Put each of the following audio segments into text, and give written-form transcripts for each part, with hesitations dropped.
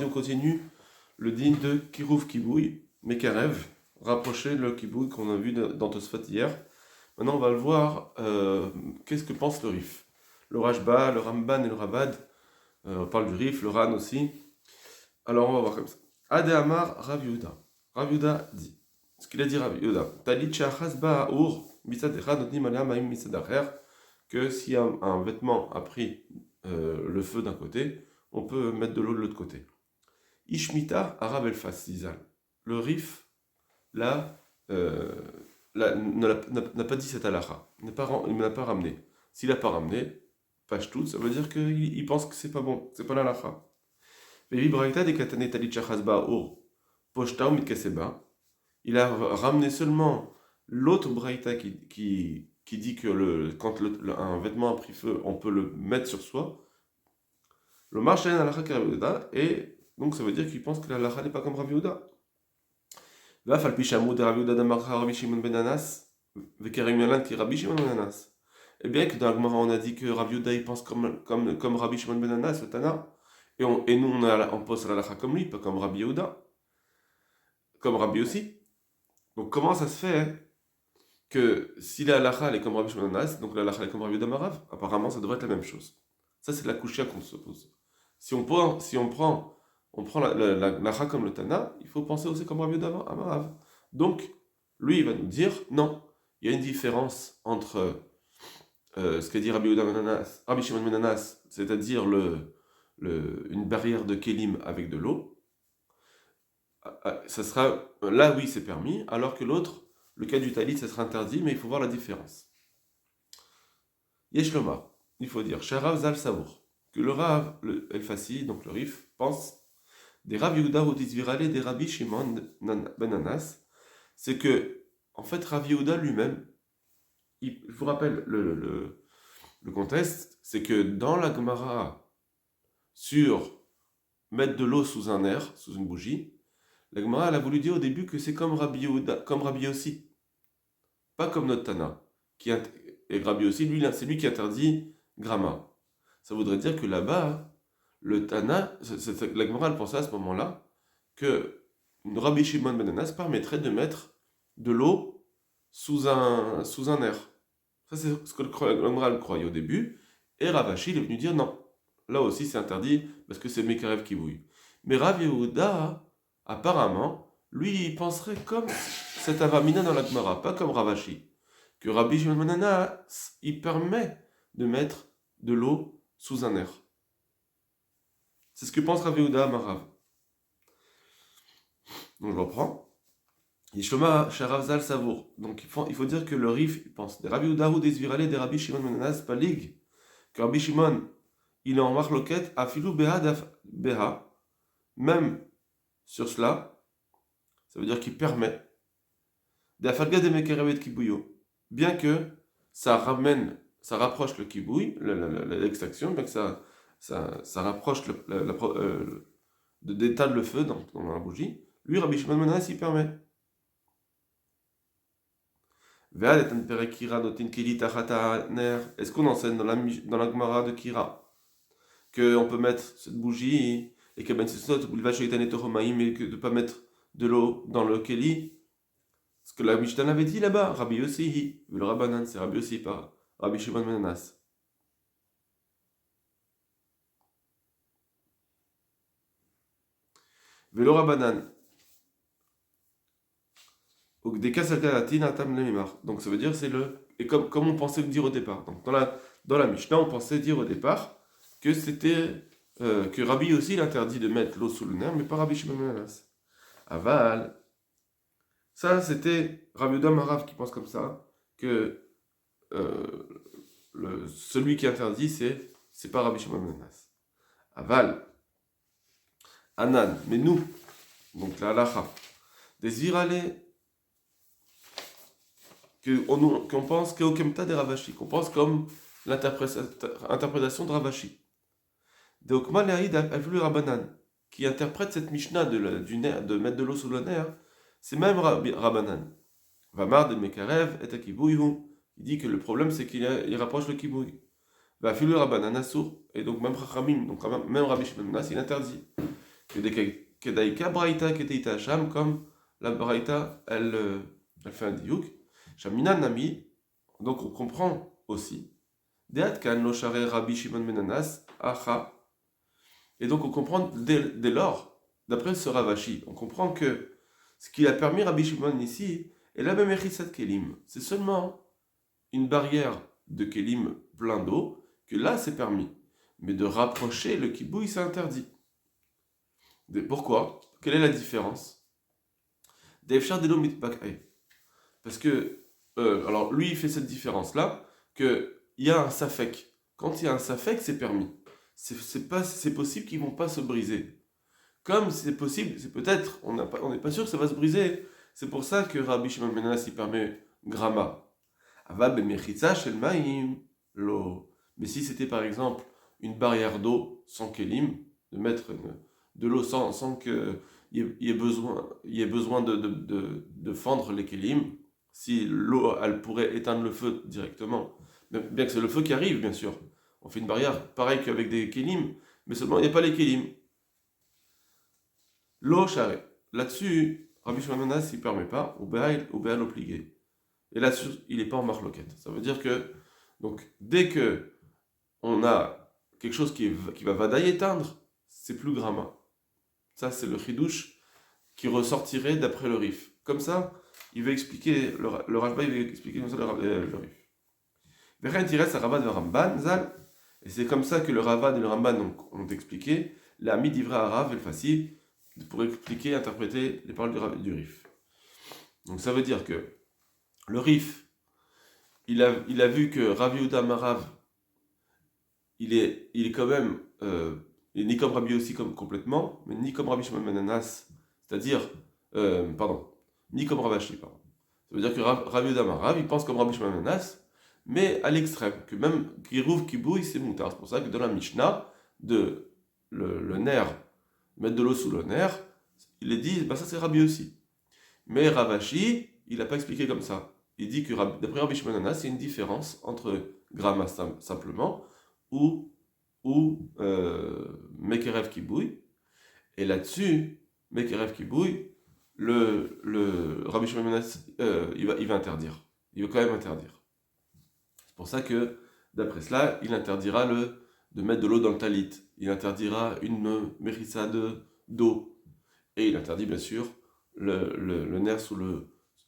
on continue le din de Kirouf Kibouy, Mekarev, rapprocher le Kibouy qu'on a vu dans Tosfot hier. Maintenant, on va le voir, qu'est-ce que pense le Rif. Le Rashba, le Ramban et le Rabad, on parle du Rif, le Ran aussi. Alors, on va voir comme ça. Ade Amar Rav Yehuda. Rav Yehuda dit, ce qu'il a dit Rav Yehuda, Talit Shachas Ba'ur, Misad Echad Notnim Alea Ma'im Misad Acher, que si un vêtement a pris le feu d'un côté, on peut mettre de l'eau de l'autre côté. Ishmita Arav Elfas Zizal. Le Rif, là, n'a pas dit cette halakha. Il ne l'a pas ramené. S'il n'a pas ramené, Pashtout, ça veut dire qu'il pense que c'est pas bon, c'est pas l'halakha. Il a ramené seulement l'autre braïta qui dit que quand un vêtement a pris feu, on peut le mettre sur soi. Le marché halakha ki Rav Yehuda, et donc ça veut dire qu'il pense que la halakha n'est pas comme Rav Yehuda. Et bien que dans la Gemara on a dit que Rav Yehuda il pense comme Rabbi Shimon ben Anas, le Tana, et nous on pose la halakha comme lui, pas comme Rabbi Yehuda, comme Rabbi aussi. Donc comment ça se fait que si la halakha est comme Rabbi Shimon ben Anas, donc la halakha est comme Rabbi Yehuda Marav, apparemment ça devrait être la même chose. Ça c'est la kushia qu'on se pose. Si on prend la halakha comme le Tana, il faut penser aussi comme Rabbi Yehuda Marav. Donc lui il va nous dire non, il y a une différence entre ce qu'a dit Rabbi Shimon ben Anas, c'est-à-dire une barrière de kelim avec de l'eau, ça sera, là oui c'est permis, alors que l'autre, le cas du talit, ça sera interdit, mais il faut voir la différence. Yesh Lomar, il faut dire, Sharav Zal Savour, que le Rav, El Fassi, donc le Rif, pense des Rav Yehuda ou des des Rabbi Shimon ben Anas, c'est que, en fait, Rav Yehuda lui-même, je vous rappelle le contexte, c'est que dans la Gemara, sur mettre de l'eau sous un air, sous une bougie, la Gemara elle a voulu dire au début que c'est comme Rabbi Yehuda, comme Rabbi aussi, pas comme notre Tana, et Rabbi aussi, lui, c'est lui qui interdit Grama. Ça voudrait dire que là-bas, le Tana, la Gemara elle pensait à ce moment-là que une Rabbi Shimon ben Anas permettrait de mettre de l'eau sous un air. Ça, c'est ce que le Gemara croyait au début. Et Rav Ashi, il est venu dire non. Là aussi, c'est interdit parce que c'est Mekarev qui bouille. Mais Rav Yehuda, apparemment, lui, il penserait comme cette avamina dans la Gemara, pas comme Rav Ashi. Que Rabbi Shimon ben Anas, il permet de mettre de l'eau sous un air. C'est ce que pense Rav Yehuda Marav. Donc, je reprends. Yishoma Sharav Zal Savour. Donc il faut dire que le Rif il pense des Rabbi Yehuda ou des Zvirale des Rabbi Shimon ben Anas Palig, que Rabbi Shimon il est en marloquette à Filou Beha, même sur cela, ça veut dire qu'il permet d'Afalga de Mekeravet Kibouyo, bien que ça rapproche le kibouy, l'extraction, bien que ça rapproche d'éteindre le feu dans la bougie, lui Rabbi Shimon ben Anas il permet. Est-ce qu'on enseigne dans la Gemara de Kira qu'on peut mettre cette bougie et que de ne pas mettre de l'eau dans le Keli? Ce que la Mishnah avait dit là-bas, Rabbi Yossi, le Rabbanan, c'est Rabbi Yossi par Rabbi Shimon ben Anas. Velo Rabbanan. Donc ça veut dire c'est et comme on pensait dire au départ. Donc dans la Mishnah on pensait dire au départ que c'était que Rabbi aussi il interdit de mettre l'eau sous le nerf, mais pas Rabbi Shimon ben Anas. Aval. Ça c'était Rabbi Yehuda Marav qui pense comme ça que celui qui interdit c'est pas Rabbi Shimon ben Anas. Aval. Anan. Mais nous donc la halacha des Zvirale qu'on pense qu'au Kemta des Ravashi, qu'on pense comme l'interprétation de Ravashi. De Okma Lehaïd Avlu Rabbanan, qui interprète cette Mishnah de mettre de l'eau sous le nerf, c'est même Rabbanan. Vamar de Mekarev et Akibouihu, il dit que le problème c'est qu'il rapproche le Kibouy. Va Filu Rabbanan Assour, et donc même Chachamim, donc même Rabbi Shimon ben Anas, il interdit. Kedaïka Braïta Keteita Hacham, comme la Braïta, elle fait un diouk. Shamina Nami, donc on comprend aussi. Deat Kan Lo Share Rabbi Shimon Ben Ananas, Acha. Et donc on comprend dès lors, d'après ce Ravashi, on comprend que ce qui a permis Rabbi Shimon ici est la même Echisat Kelim. C'est seulement une barrière de Kelim plein d'eau que là c'est permis. Mais de rapprocher le kibouï, c'est interdit. Pourquoi? Quelle est la différence? Parce que, alors lui il fait cette différence-là, qu'il y a un safek. Quand il y a un safek, c'est permis. C'est possible qu'ils ne vont pas se briser. Comme c'est possible, c'est peut-être, on n'est pas sûr que ça va se briser. C'est pour ça que Rabbi Shimon Ben Ananas il permet Grama. Ava bemechitza shel ma'im lo. Mais si c'était par exemple une barrière d'eau sans kelim, de mettre de l'eau sans qu'il y ait besoin de fendre les kelim, si l'eau elle pourrait éteindre le feu directement, bien que c'est le feu qui arrive bien sûr, on fait une barrière pareil qu'avec des kelim, mais seulement il n'y a pas les kelim. L'eau charré. Là-dessus, Rabbi Shimon Ben Ananas il ne permet pas, ou béal obligé. Et là-dessus, il n'est pas en marloquette. Ça veut dire que, donc, dès que on a quelque chose qui va vadaï éteindre, c'est plus gramma. Ça, c'est le chidouche qui ressortirait d'après le rif. Comme ça, il va expliquer, le Rajba, il va expliquer comme ça le rif. Vechen tires à Ravad et Ramban, Zal. Et c'est comme ça que le Ravad et le Ramban ont expliqué la midivra arabe et le fassi pour expliquer, interpréter les paroles du rif. Donc ça veut dire que le Rif, il a vu que Rav Yehuda Marav, il est quand même, il est ni comme Rabbi aussi comme complètement, mais ni comme Rabbi Shimon Ben Ananas, c'est-à-dire, ni comme Ravashi, pardon. Ça veut dire que Rav Yehuda Marav, il pense comme Rabbi Shimon Ben Ananas, mais à l'extrême, que même Kirouv Kibouï, c'est moutar. C'est pour ça que dans la Mishnah, le nerf, mettre de l'eau sous le nerf, il est dit, bah ça c'est Rabbi aussi. Mais Ravashi, il n'a pas expliqué comme ça. Il dit que d'après Rabbi Shimon Ben Ananas, il y a une différence entre gramma simplement ou Mekerev Kibouï. Et là-dessus, Mekerev Kibouï, le Rabbi Shimon Ben Ananas, il va interdire. Il va quand même interdire. C'est pour ça que, d'après cela, il interdira de mettre de l'eau dans le talit. Il interdira une mérissa d'eau. Et il interdit bien sûr le nerf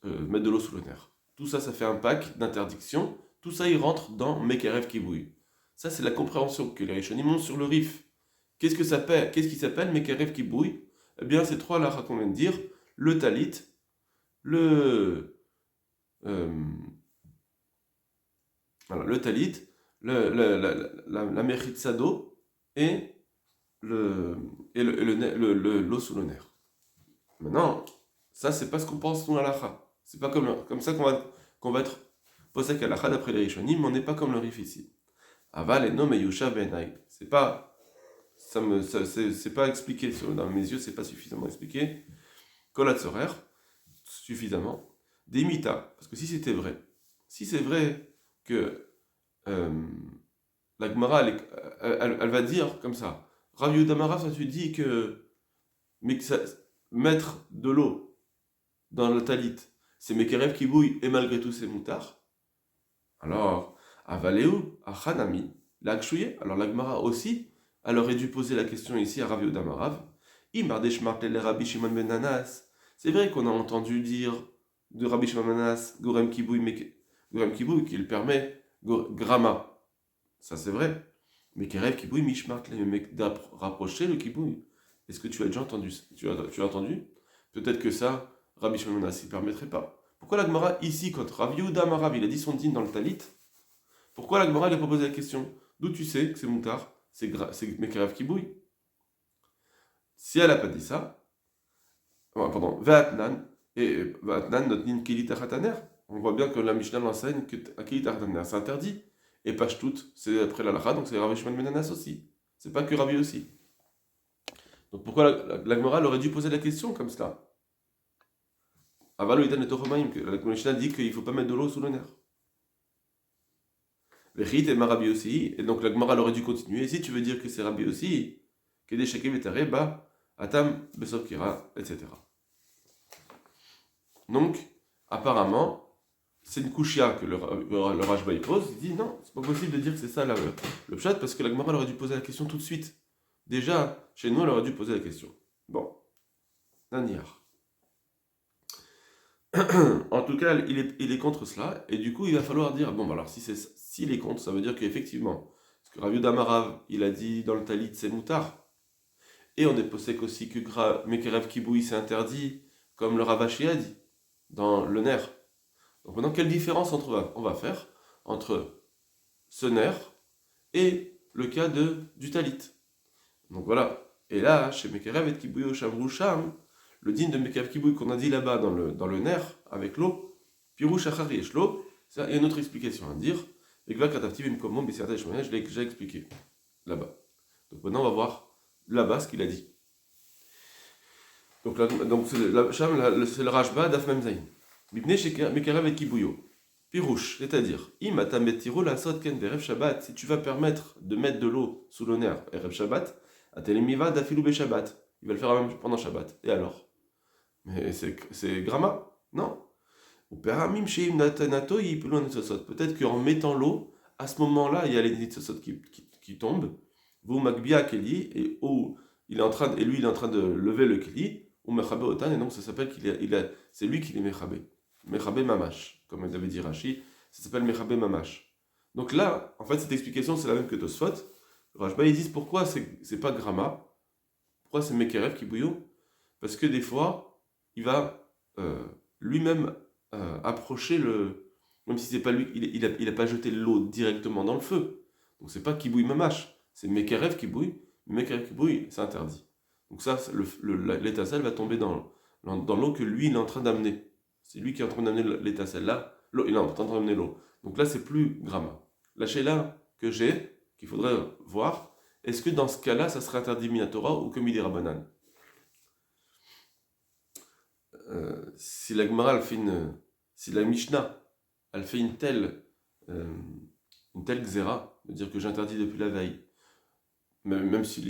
mettre de l'eau sous le nerf. Tout ça, ça fait un pack d'interdiction. Tout ça, il rentre dans Mekerev Kibouï. Ça, c'est la compréhension que les Rishonim montent sur le Rif. Qu'est-ce qui s'appelle Mekerev Kibouï? Eh bien, c'est trois halachas qu'on vient de dire. Le talit, le talit, la mechitza d'eau et l'eau sous le nerf. Maintenant, ça, c'est pas ce qu'on pense nous à l'halakha. C'est pas comme ça qu'on va être posé à l'halakha d'après les Rishonim, mais on n'est pas comme le Rif ici. Aval et nom et Yusha benai. C'est pas expliqué dans mes yeux, c'est pas suffisamment expliqué. Kolat sorer, suffisamment. Demita, parce que si c'est vrai que la Gemara, elle va dire comme ça. Rav Yehuda Marav, ça tu dis que mettre de l'eau dans le talit, c'est Mekerev qui bouille et malgré tout c'est moutard. Alors, Avaléou, Achanami, l'Akshouye, alors la Gemara aussi, elle aurait dû poser la question ici à Rav Yehuda Marav. Imardech Martel Rabbi Shimon Ben Ananas. C'est vrai qu'on a entendu dire de Rabbi Shimon Ben Ananas, Gorem Kibouy, qu'il permet Grama. Ça c'est vrai. Mais Kerev Kibouy Mishmart, les mecs rapprocher le Kibouy. Est-ce que tu as déjà entendu? Tu as entendu? Peut-être que ça, Rabbi Shimon Ben Ananas, il ne permettrait pas. Pourquoi la Gemara ici, quand Rav Yehuda Marav, il a dit son din dans le talit, pourquoi la Gemara lui a proposé la question? D'où tu sais que c'est moutard? C'est Mekerev Kibouy. Si elle n'a pas dit ça, pardon, Ve'atnan, et Ve'atnan notnin Kelit Achataner. On voit bien que la Mishnah l'enseigne que Kelit Achataner, c'est interdit. Et Pashtout, c'est après la Lacha, donc c'est Rabbi Shimon Ben Ananas aussi. C'est pas que Rabbi aussi. Donc pourquoi la Gemara aurait dû poser la question comme cela? Avalo Itan et Tochomaim, que la Mishnah dit qu'il ne faut pas mettre de l'eau sous le nerf. Vechit et Marabi aussi, et donc la Gemara aurait dû continuer. Et si tu veux dire que c'est Rabbi aussi, que des Shekem et Tareba, Atam, Besov Kira, etc. Donc, apparemment, c'est une kushia que le Rashba il pose. Il dit non, c'est pas possible de dire que c'est ça le pshat parce que la Gemara aurait dû poser la question tout de suite. Déjà, chez nous, elle aurait dû poser la question. Bon, Naniar. En tout cas, il est contre cela, et du coup, il va falloir dire bon, bah alors s'il est contre, ça veut dire qu'effectivement, ce que Rav Yehuda Amarav, il a dit dans le Talit, c'est moutard. Et on est possèque aussi que Mekerev Kiboui c'est interdit, comme le Ravashi a dit, dans le nerf. Donc maintenant, quelle différence on va faire entre ce nerf et le cas du Talit? Donc voilà. Et là, chez Mekerev et Kiboui au Shamroucham, le digne de Mekerev Kiboui qu'on a dit là-bas dans le nerf, avec l'eau, Pirouch Achari et l'eau, il y a une autre explication à dire. Et que là, Kataftiv Imkomon, je l'ai déjà expliqué là-bas. Donc maintenant, on va voir là-bas ce qu'il a dit. Donc c'est le Rashba d'Af Memzaïn. Mipne Mekerev et Kibouyo. Pirouche, c'est-à-dire, si tu vas permettre de mettre de l'eau sous le nerf, Erev Shabbat, Atelemiva d'Afilou Be Shabbat. Il va le faire même pendant Shabbat. Et alors? Mais c'est Gramma? Non. Peut-être qu'en mettant l'eau, à ce moment-là, il y a les Nitzosot qui tombent. Vous Magbia Keli, et lui il est en train de lever le Keli, ou Mechabe Otan, et donc ça s'appelle c'est lui qui les Mechabe. Mechabe Mamash, comme avait dit Rashi, ça s'appelle Mechabe Mamash. Donc là, en fait, cette explication, c'est la même que Tosfot. Rashba, ils disent pourquoi c'est pas Gramma, pourquoi c'est Mekerev qui bouillot? Parce que des fois, il va lui-même approcher même si c'est pas lui, il a pas jeté l'eau directement dans le feu. Donc c'est pas qui bouille Mamash, c'est Mekerev qui bouille. Mekerev qui bouille, c'est interdit. Donc ça, l'étincelle va tomber dans l'eau que lui, il est en train d'amener. C'est lui qui est en train d'amener l'étincelle là. Il est en train d'amener l'eau. Donc là, c'est plus Gramma. La Sheila que j'ai, qu'il faudrait voir, est-ce que dans ce cas-là, ça serait interdit Minatora ou comme il est Rabbanan? Si la Gemara, si la Mishnah, elle fait une telle xéra, de dire que j'interdis depuis la veille, même si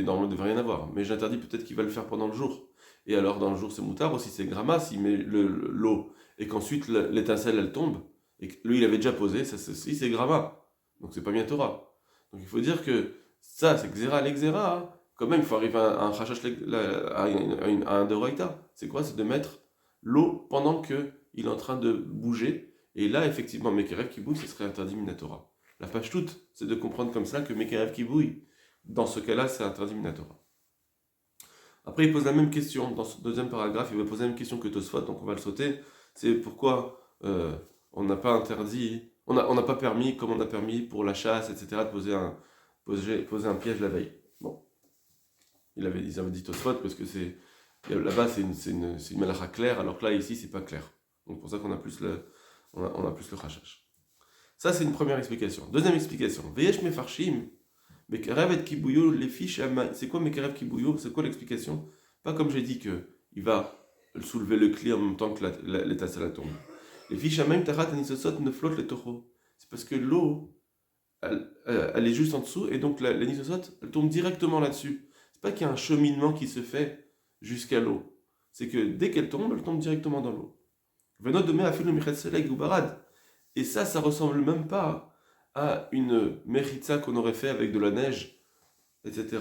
normalement, il ne devrait rien avoir, mais j'interdis peut-être qu'il va le faire pendant le jour. Et alors, dans le jour, c'est moutard aussi, c'est Gramma, s'il met l'eau, et qu'ensuite l'étincelle, elle tombe, et que lui, il avait déjà posé, ça, c'est Gramma. Donc, c'est pas bien Torah. Donc, il faut dire que ça, c'est Xéra, l'exéra. Hein. Quand même, il faut arriver à un chachash, à un deroïta. C'est quoi? C'est de mettre l'eau pendant qu'il est en train de bouger. Et là, effectivement, Mekerev qui bouille, ce serait interdit Minatora. La page toute, c'est de comprendre comme ça que Mekerev qui bouille, dans ce cas-là, c'est interdit Minatora. Après, il pose la même question, dans ce deuxième paragraphe, il va poser la même question que Tosfot, donc on va le sauter. C'est pourquoi on n'a pas interdit, on n'a pas permis, comme on a permis pour la chasse, etc., de poser un piège la veille. Bon. Ils avaient dit Tosfot parce que là-bas c'est une malacha claire, alors que là, ici, c'est pas clair. Donc pour ça qu'on a plus on a plus le chachash. Ça, c'est une première explication. Deuxième explication. Veyesh mefarshim. Mekerev et Kibouyo, les fiches, c'est quoi Mekerev Kibouyo? C'est quoi l'explication? Pas comme j'ai dit qu'il va soulever le clé en même temps que l'étincelle tombe. Les fiches à même tarat anisosot ne flottent le taureau. C'est parce que l'eau, elle est juste en dessous et donc l'anisosot, elle tombe directement là-dessus. C'est pas qu'il y a un cheminement qui se fait jusqu'à l'eau. C'est que dès qu'elle tombe, elle tombe directement dans l'eau. Venot de me a fait le michetzeleg ou barad. Et ça ressemble même pas à une mechitza qu'on aurait fait avec de la neige, etc.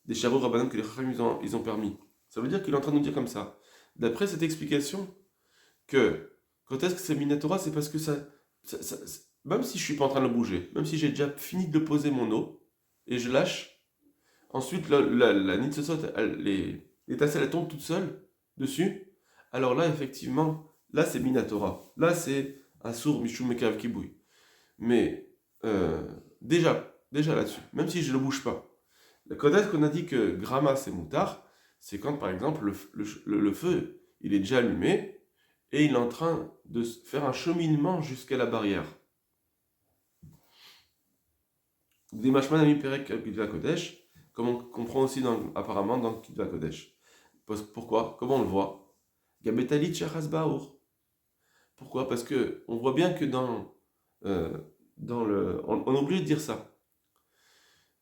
Des charros rabbanim que les chacham ils ont permis. Ça veut dire qu'il est en train de nous dire comme ça. D'après cette explication, que quand est-ce que c'est Minatora, c'est parce que même si je suis pas en train de le bouger, même si j'ai déjà fini de poser mon eau, et je lâche, ensuite la nitzosot, les tasselles elles tombent toutes seules dessus, alors là, effectivement, là c'est Minatora. Là c'est un sourd Mishum Mekav Kiboui. Mais déjà là-dessus, même si je ne le bouge pas, quand est-ce qu'on a dit que Gramma c'est moutard? C'est quand par exemple le feu il est déjà allumé et il est en train de faire un cheminement jusqu'à la barrière. Des machman ami perek Kitva Kodesh, comme on comprend aussi apparemment dans Kitva Kodesh. Pourquoi? Comment on le voit? Gabetalit Shachas Baour. Pourquoi? Parce que on voit bien que on a oublié de dire ça.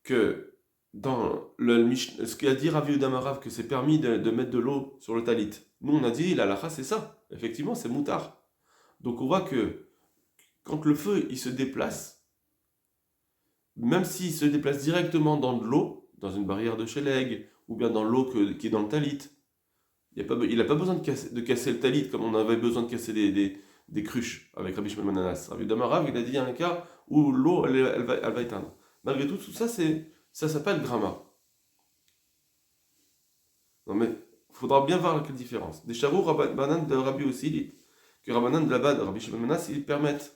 Que ce qu'a dit Rav Yehuda Marav, que c'est permis de mettre de l'eau sur le talit. Nous, on a dit, la halakha, c'est ça. Effectivement, c'est moutard. Donc, on voit que quand le feu, il se déplace, même s'il se déplace directement dans de l'eau, dans une barrière de Sheleg, ou bien dans l'eau qui est dans le talit, il n'a pas besoin de casser le talit comme on avait besoin de casser des cruches avec Rabbi Shimon ben Nanas. Rabbi Yehuda Marav, il a dit, il y a un cas où l'eau, elle va éteindre. Malgré tout ça, ça s'appelle grama. Non mais, il faudra bien voir quelle différence. Des charous Rabbanan de Rabbi aussi, que Rabbanan de là-bas, de Rabbi Shimon ben Nanas, ils permettent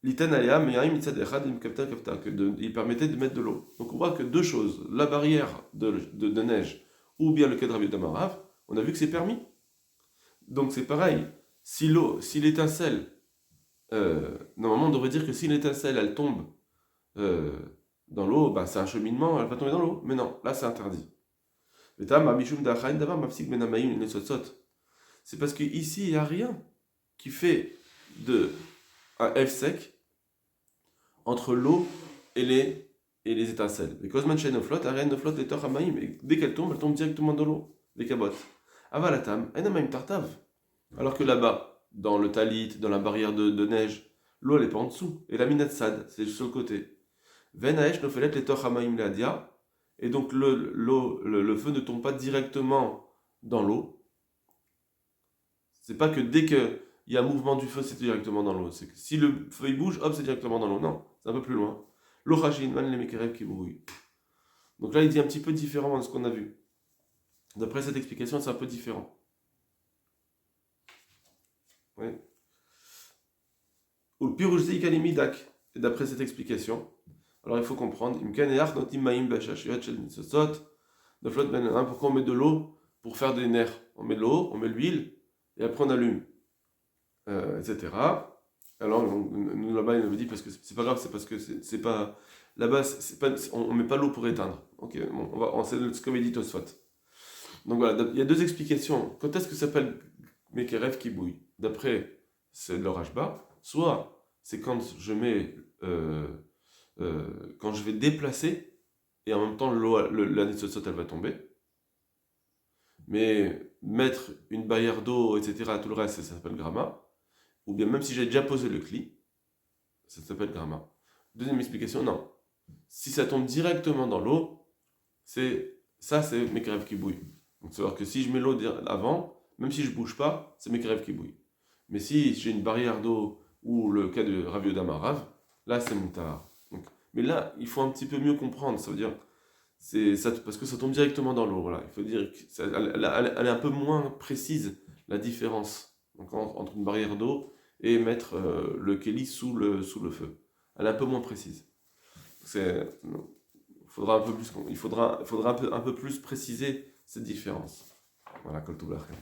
l'iten alea me'aim mitzad echad im kafta kafta, ils permettaient de mettre de l'eau. Donc on voit que deux choses, la barrière de neige ou bien le cas de Rabbi Yehuda Marav, on a vu que c'est permis. Donc c'est pareil, si l'étincelle, normalement on devrait dire que si l'étincelle elle tombe dans l'eau, ben, c'est un cheminement, elle va tomber dans l'eau. Mais non, là c'est interdit. C'est parce qu'ici, il n'y a rien qui fait un F sec entre l'eau et les étincelles. Et dès qu'elle tombe directement dans l'eau, les cabottes. Avalatam, enamaim tartav. Alors que là-bas, dans le talit, dans la barrière de neige, l'eau elle n'est pas en dessous. Et la minatsad, c'est sur le côté. Venaesh nofelet les tochamaim ladia. Et donc le feu ne tombe pas directement dans l'eau. C'est pas que dès qu'il y a un mouvement du feu, c'est directement dans l'eau. C'est que si le feu il bouge, hop, c'est directement dans l'eau. Non, c'est un peu plus loin. L'orajin man les mekerev qui brouillent. Donc là, il dit un petit peu différemment de ce qu'on a vu. D'après cette explication, c'est un peu différent. Ouais. Ou le pirouchzi kalimidak. Et d'après cette explication, alors il faut comprendre, pourquoi on met de l'eau pour faire des nerfs. On met de l'eau, on met de l'huile, et après on allume, etc. Alors nous là-bas il nous dit parce que c'est pas grave, c'est parce que c'est pas là-bas on met pas l'eau pour éteindre. Ok, bon, c'est ce que dit Tosfot. Donc voilà, il y a deux explications. Quand est-ce que ça s'appelle Mekerev qui bouille? D'après c'est l'orage bas, soit c'est quand je mets quand je vais déplacer et en même temps la Nitzotzot elle va tomber. Mais mettre une barrière d'eau, etc., tout le reste, ça s'appelle grama. Ou bien même si j'ai déjà posé le cli, ça s'appelle grama. Deuxième explication, non. Si ça tombe directement dans l'eau, c'est mes crèves qui bouillent. Donc c'est-à-dire que si je mets l'eau avant, même si je ne bouge pas, c'est mes crèves qui bouillent. Mais si j'ai une barrière d'eau, ou le cas de Rav Yehuda Marav, là c'est moutar. Mais là, il faut un petit peu mieux comprendre. Ça veut dire, parce que ça tombe directement dans l'eau. Voilà. Il faut dire qu'elle est un peu moins précise, la différence donc, entre une barrière d'eau et mettre le keli sous le feu. Elle est un peu moins précise. Il faudra un peu plus préciser cette différence. Voilà, Kol Tov Lachem.